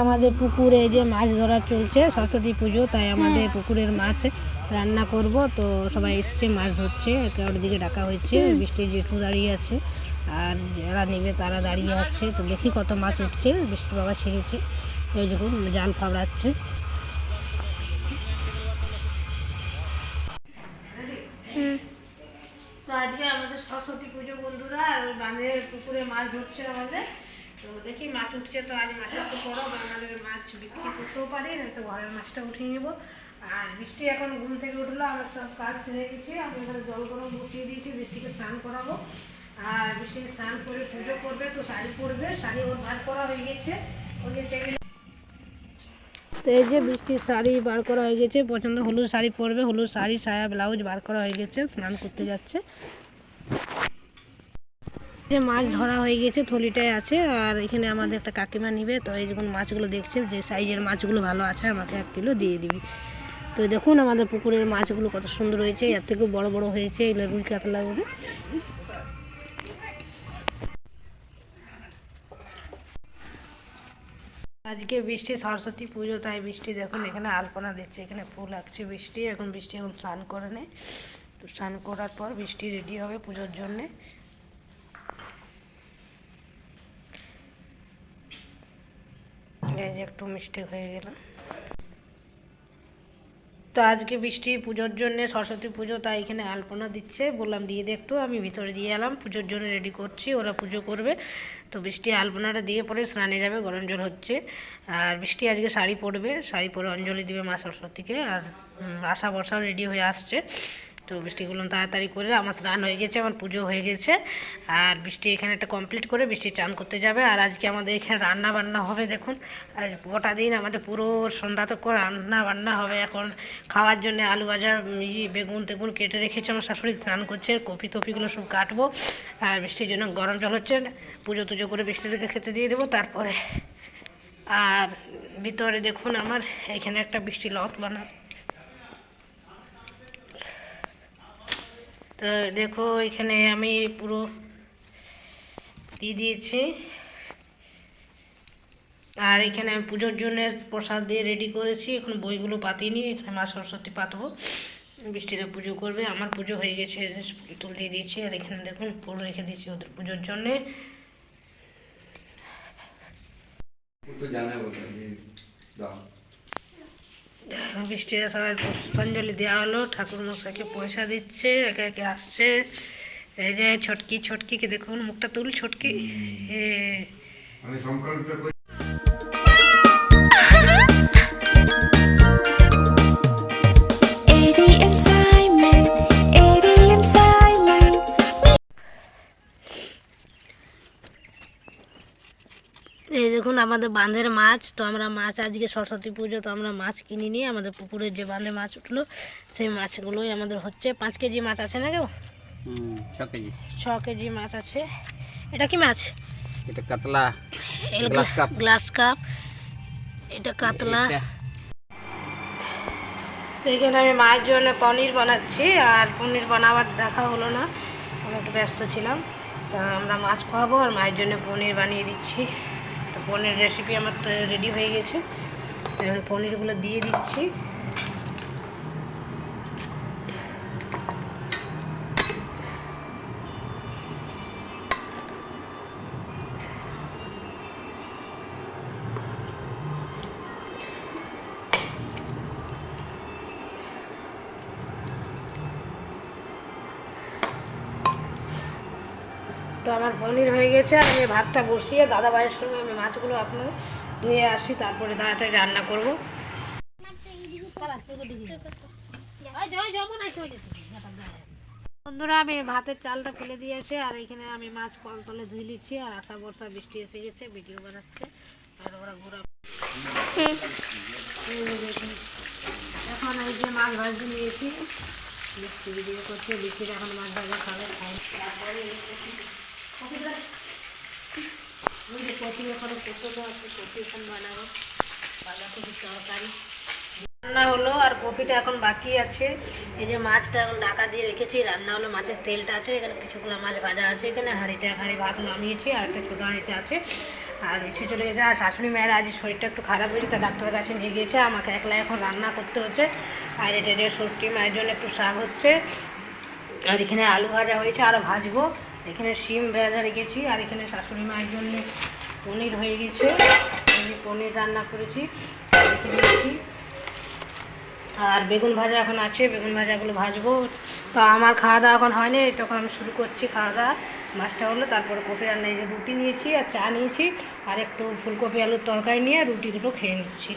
আমাদের পুকুরে যে মাছ ধরা চলছে, সরস্বতী পুজো, তাই আমাদের পুকুরের মাছ রান্না করব। তো সবাই এসছে, মাছ ধরছে, একে দিকে ডাকা হয়েছে। বৃষ্টির জেঠু দাঁড়িয়ে আছে আর যারা নেবে তারা দাঁড়িয়ে আছে। তো দেখি কত মাছ উঠছে। বৃষ্টি বাবা ছেড়েছে, তো দেখুন জাল ফাবড়াচ্ছে। তো আজকে আমাদের সরস্বতী পুজো বন্ধুরা, আর বাঁধের পুকুরে মাছ ধরছে আমাদের। তো দেখি মাছ উঠছে, তো আজ মাছের তো পরব, আমাদের মাছ বিক্রি করতেও পারি, হয়তো ঘরের মাছটা উঠিয়ে নেবো। আর বৃষ্টি এখন ঘুম থেকে উঠলো, আমার সব কাজ সেরে গেছি। আমি এখানে জল গরম বসিয়ে দিয়েছি, বৃষ্টিকে স্নান করাবো। আর বৃষ্টিকে স্নান করে পুজো করবে, তো শাড়ি পরবে, শাড়ি ওর ভার করা হয়ে গেছে ওদের টেবিলে। তো এই যে বৃষ্টির শাড়ি বার করা হয়ে গেছে, পছন্দ হলুদ শাড়ি পরবে, হলুদ শাড়ি সায়া ব্লাউজ বার করা হয়ে গেছে, স্নান করতে যাচ্ছে। যে মাছ ধরা হয়ে গেছে, থলিটায় আছে। আর এখানে আমাদের একটা কাকিমা নিবে, তো এই যখন মাছগুলো দেখছে যে সাইজের মাছগুলো ভালো আছে, আমাকে 1 কিলো দিয়ে দিবি। তো দেখুন আমাদের পুকুরের মাছগুলো কত সুন্দর হয়েছে, এর থেকেও বড় বড় হয়েছে, এগুলো রুই কাতলাগুলো। আজকে বৃষ্টি সরস্বতী পুজো, তাই বৃষ্টি দেখুন এখানে আলপনা দিচ্ছে, এখানে ফুল আঁকছে বৃষ্টি। এখন বৃষ্টি এখন স্নান করে নেয়, তো স্নান করার পর বৃষ্টি রেডি হবে পুজোর জন্যে। এই যে একটু মিস্টেক হয়ে গেল। তো আজকে বৃষ্টি পুজোর জন্য, সরস্বতী পুজো, তাই এখানে আলপনা দিচ্ছে। বললাম দিয়ে দে একটু, আমি ভিতরে দিয়ে এলাম, পুজোর জন্য রেডি করছি, ওরা পুজো করবে। তো বৃষ্টি আলপনাটা দিয়ে পরে স্নানে যাবে, গরম জল হচ্ছে। আর বৃষ্টি আজকে শাড়ি পরবে, শাড়ি পরে অঞ্জলি দিবে মা সরস্বতীকে। আর আশা বর্ষাও রেডি হয়ে আসছে। তো বৃষ্টিগুলো তাড়াতাড়ি করে, আমার স্নান হয়ে গেছে, আমার পুজো হয়ে গেছে। আর বৃষ্টি এখানে একটা কমপ্লিট করে বৃষ্টি চান করতে যাবে। আর আজকে আমাদের এখানে রান্না বান্না হবে দেখুন। আজ গোটা দিন আমাদের পুরো সন্ধ্যা তক রান্না বান্না হবে। এখন খাওয়ার জন্য আলু ভাজা, বেগুন টেগুন কেটে রেখেছে, আমার শাশুড়ি স্নান করছে, কপি টপিগুলো সব কাটবো। আর বৃষ্টির জন্য গরম জল হচ্ছে, পুজো টুজো করে বৃষ্টিটাকে খেতে দিয়ে দেবো তারপরে। আর ভিতরে দেখুন আমার এখানে একটা বৃষ্টি লত বানা। তো দেখো এখানে আমি পুরো দিয়ে দিয়েছি। আর এখানে আমি পুজোর জন্য প্রসাদ দিয়ে রেডি করেছি, এখন বইগুলো পাতিনি, এখানে মা সরস্বতী পাতবো, বৃষ্টিটা পুজো করবে। আমার পুজো হয়ে গেছে, ফুল দিয়ে দিয়েছি। আর এখানে দেখুন ফুল রেখে দিয়েছি ওদের পুজোর জন্যে। বৃষ্টিটা সবাই পুষ্পাঞ্জলি দেওয়া হলো, ঠাকুর মশাইকে পয়সা দিচ্ছে, একে একে আসছে। এই যে ছটকি, ছটকিকে দেখুন মুখটা তুল, ছটকি। আমি সংকল্প করি। এই দেখুন আমাদের বাঁধের মাছ। তো আমরা মাছ, আজকে সরস্বতী পুজো, তো আমরা মাছ কিনি নিয়ে, আমাদের পুকুরের যে বাঁধে মাছ উঠলো সেই মাছগুলোই আমাদের হচ্ছে। 5 কেজি মাছ আছে না কেউ? 6 কেজি মাছ আছে। এটা কি মাছ? এটা কাতলা, গ্লাস কাপ। এটা কাতলা। তো এখানে আমি মায়ের জন্য পনির বানাচ্ছি, আর পনির বানাবার দেখা হলো না, আমি একটু ব্যস্ত ছিলাম। তা আমরা মাছ খাওয়াবো আর মায়ের জন্য পনির বানিয়ে দিচ্ছি। তো পনির রেসিপি আমার তো রেডি হয়ে গেছে, এখন পনিরগুলো দিয়ে দিচ্ছি। তো আমার পনির হয়ে গেছে, আর আমি ভাতটা বসিয়ে দাদা ভাইয়ের সঙ্গে আমি মাছগুলো আপনার ধুয়ে আসি, তারপরে তাড়াতাড়ি রান্না করবো। বন্ধুরা আমি ভাতের চালটা ফেলে দিয়ে আসি, আর এখানে আমি মাছ কলতলে ধুয়ে নিচ্ছি। আর আশা বর্ষা বৃষ্টি এসে গেছে, ভিডিও বানাচ্ছে, আর ওরা ঘোরা। এখন এই যে মাছ ভাজি নিয়েছি, বৃষ্টি ভিডিও করছে, বৃষ্টির এখন মাছ ভাজা খাবে, খাই। তারপরে ওই যে কচি এখন কচুটা আছে, কচি এখন বানাবো, বাঁধাকপির তরকারি রান্না হলো। আর কপিটা এখন বাকি আছে। এই যে মাছটা এখন ঢাকা দিয়ে রেখেছি, রান্না হলো, মাছের তেলটা আছে, এখানে কিছুগুলো মাছ ভাজা আছে, এখানে হাঁড়িতে 1 হাঁড়ি ভাত নামিয়েছি, আর একটা ছোটো হাঁড়িতে আছে। আর এসে চলে গেছে। আর শাশুড়ি মায়ের আজ শরীরটা একটু খারাপ হয়েছে, তা ডাক্তারের কাছে নিয়ে গিয়েছে। আমাকে একলা এখন রান্না করতে হচ্ছে। আর এটা যে সরটি মায়ের জন্য একটু শাক হচ্ছে, আর এখানে আলু ভাজা হয়েছে, আরও ভাজবো। এখানে শিম ভাজা রেখেছি, আর এখানে শাশুড়ি মায়ের জন্য পনির হয়ে গেছে, আমি পনির রান্না করেছি রেখে দিয়েছি। আর বেগুন ভাজা এখন আছে, বেগুন ভাজাগুলো ভাজবো। তো আমার খাওয়া দাওয়া এখন হয়নি, তখন আমি শুরু করছি খাওয়া দাওয়া। মাছটা হলো, তারপরে কপি রান্না, এই যে রুটি নিয়েছি আর চা নিয়েছি, আর একটু ফুলকপি আলুর তরকারি নিয়ে রুটি দুটো খেয়ে নিচ্ছি।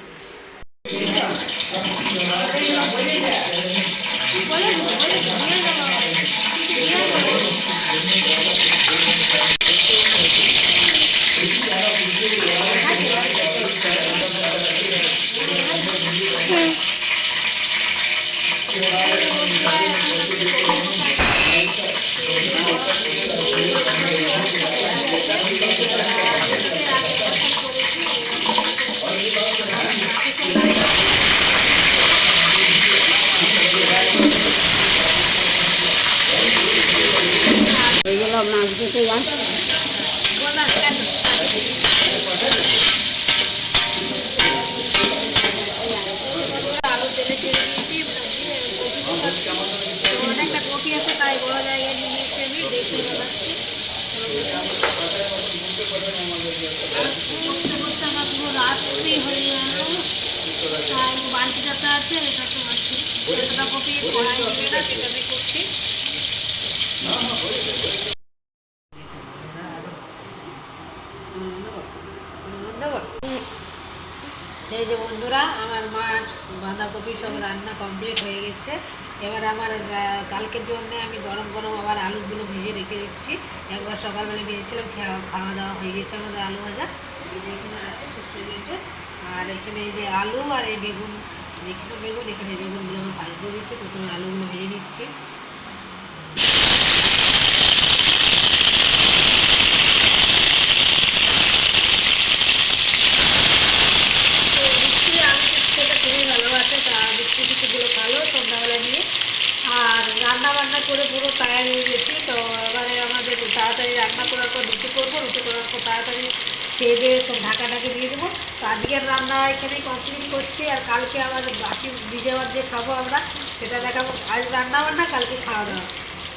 মাছ দিতে যান। অনেকটা কপি আছে, তাই বড় জায়গায় নিয়ে দেখে আমার পুরো রাত্রি হয়ে গেল। তাই বালতিটাতে আছে, এটা তো আছে, এটা কপি কড়াই দিবে না, সেটাতে করছি। এই যে বন্ধুরা, আমার মাছ বাঁধাকপি সব রান্না কমপ্লিট হয়ে গেছে। এবার আমার কালকের জন্য আমি গরম গরম আবার আলুগুলো ভেজে রেখে দিচ্ছি। একবার সকালবেলা ভেজেছিলাম, খাওয়া দাওয়া হয়ে গেছে আমাদের আলু ভাজা। এই যে এখানে আছে, শেষ হয়ে গেছে। আর এখানে এই যে আলু আর এই বেগুন, এখানে বেগুনগুলো আমি ভাজতে দিচ্ছি। প্রথমে আলুগুলো ভেজে দিচ্ছি। আর রান্না বান্না করে পুরো টায়ার হয়ে গেছি। তো এবারে আমাদের তাড়াতাড়ি রান্না করার পর রুটি করবো, রুটি করার পর তাড়াতাড়ি খেয়ে দিয়ে সব ঢাকাটাকে দিয়ে দেবো। তো আজকের রান্না এখানেই কমপ্লিট করছি। আর কালকে আবার বাকি বিজেবার যে খাবো আমরা, সেটা দেখাবো। আজ রান্না বান্না, কালকে খাওয়া দাওয়া।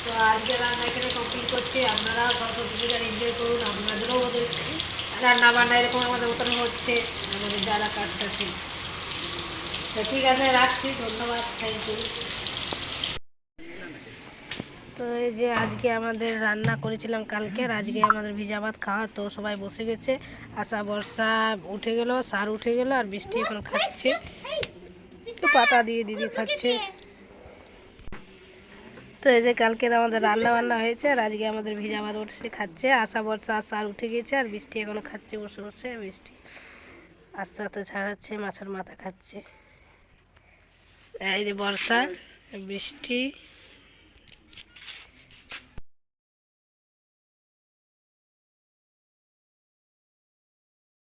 তো আজকের রান্না এখানে কমপ্লিট করছি। আপনারাও সরস্বতী পূজার এনজয় করুন, আপনাদেরও ওদের রান্না বান্না এরকম আমাদের মতন হচ্ছে, আমাদের যারা কাজ করছে। তো ঠিক আছে, রাখছি, ধন্যবাদ, থ্যাংক ইউ। তো এই যে আজকে আমাদের রান্না করেছিলাম কালকের, আজকে আমাদের ভিজা ভাত খাওয়া। তো সবাই বসে গেছে। আশা বর্ষা উঠে গেল, সার উঠে গেল, আর বৃষ্টি এখন খাচ্ছে, পাতা দিয়ে দিদি খাচ্ছে। তো এই যে কালকের আমাদের রান্না বান্না হয়েছে, আর আজকে আমাদের ভিজা ভাত উঠে খাচ্ছে। আশা বর্ষা আর সার উঠে গেছে, আর বৃষ্টি এখনো খাচ্ছে বসে বসে। বৃষ্টি আস্তে আস্তে ছাড়াচ্ছে, মাছের মাথা খাচ্ছে। এই যে বর্ষা, বৃষ্টি।